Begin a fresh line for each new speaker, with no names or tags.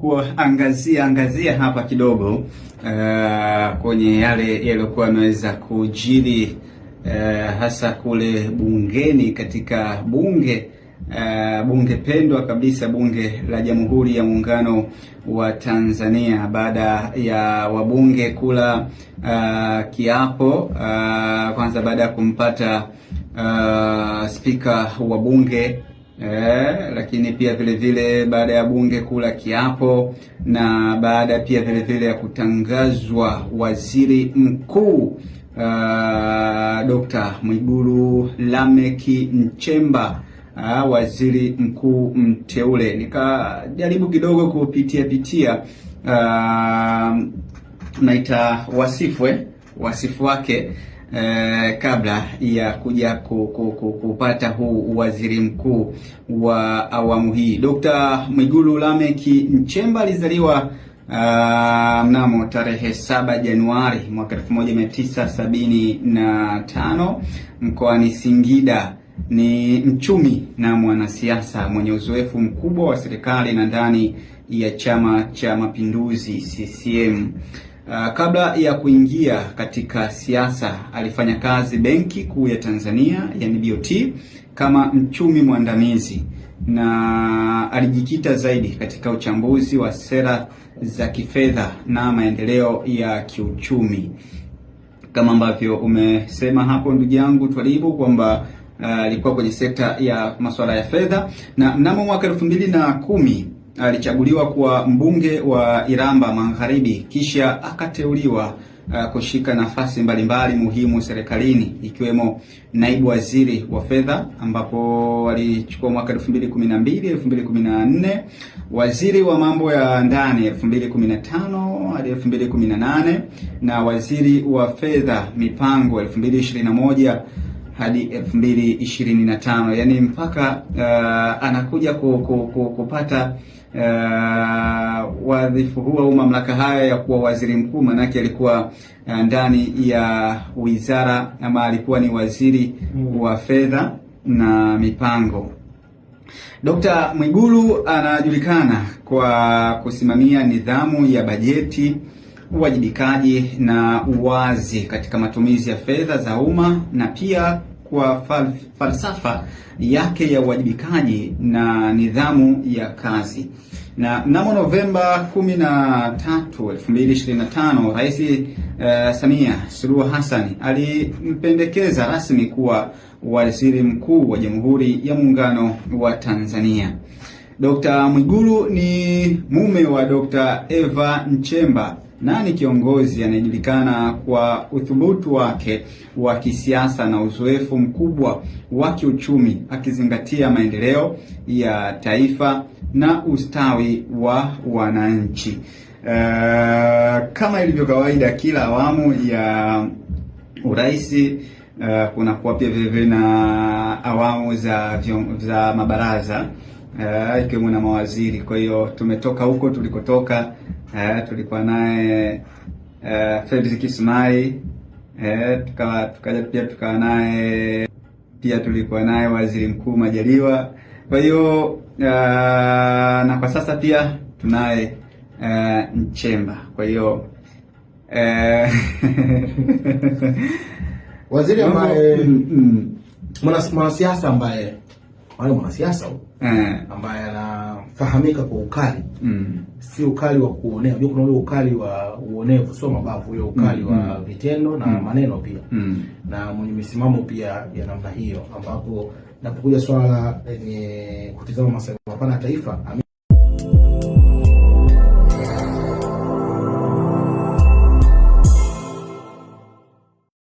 Kuangazia hapa kidogo kwenye yale yaliyokuwa yameweza kujiri hasa kule bungeni, katika bunge pendwa kabisa, bunge la Jamhuri ya Muungano wa Tanzania, baada ya wabunge kula kiapo kwanza baada ya kumpata spika wa bunge lakini pia vile vile baada ya bunge kula kiapo na baada pia vile vile ya kutangazwa waziri mkuu Dr. Mwigulu Lameck Nchemba, waziri mkuu mteule. Nikajaribu kidogo kupitia naita wasifu wake kabla ya kuja kupata huu waziri mkuu wa awamu hii. Dr. Mwigulu Lameck Nchemba alizaliwa mnamo tarehe 7 Januari mwaka 1975 mkoani Singida. Ni mchumi na mwanasiasa mwenye uzoefu mkubwa wa serikali na ndani ya Chama cha Mapinduzi CCM. Kabla ya kuingia katika siasa alifanya kazi Benki Kuu ya Tanzania, yani BOT, kama mchumi mwandamizi, na alijikita zaidi katika uchambuzi wa sera za kifedha na maendeleo ya kiuchumi. Kama ambavyo umesema hapo ndugu yangu Twalibu kwamba alikuwa kwenye sekta ya masuala ya fedha, na mnamo mwaka 2010 alichaguliwa kuwa mbunge wa Iramba Magharibi, kisha akateuliwa kushika nafasi mbalimbali muhimu serikalini, ikiwemo naibu waziri wa fedha ambapo alichukua mwaka 2012 2014, waziri wa mambo ya ndani 2015 hadi 2018, na waziri wa fedha mipango 2021 hadi 2025. Yani mpaka anakuja kupata wadhifu huu au mamlaka haya ya kuwa waziri mkuu, manake alikuwa ndani ya wizara ama alikuwa ni waziri wa fedha na mipango. Dr. Mwigulu anajulikana kwa kusimamia nidhamu ya bajeti, uwajibikaji na uwazi katika matumizi ya fedha za umma, na pia kwa falsafa yake ya uwajibikaji na nidhamu ya kazi. Na mnamo Novemba 13, 2025, Rais Samia Suluhu Hassan alimpendekeza rasmi kuwa waziri mkuu wa Jamhuri ya Muungano wa Tanzania. Dr. Mwigulu ni mume wa Dr. Eva Nchemba na ni kiongozi anayejulikana kwa uthubutu wake wa kisiasa na uzoefu mkubwa wa kiuchumi, akizingatia maendeleo ya taifa na ustawi wa wananchi. Kama ilivyo kawaida kila awamu ya urais kuna kuwa pia vile vile na awamu za mabaraza ikiwemo na mawaziri. Kwa hiyo tumetoka huko tulikotoka, tulikuwa naye Fredrick Kisumari, tukaja pia tukawa naye pia tulikuwa naye waziri mkuu Majaliwa. Kwa hiyo na kwa sasa pia tunaye Nchemba. Kwa hiyo
waziri ambaye mwanasiasa ambaye mwanasiasa ambaye anafahamika kwa ukali, si ukali wa kuonea. Unajua kuna ule ukali wa uonevu, sio mabavu, ule ukali wa vitendo na maneno pia, na mwenye misimamo pia ya namna hiyo, ambapo napokuja swala lenye kutizama masuala mapana ya taifa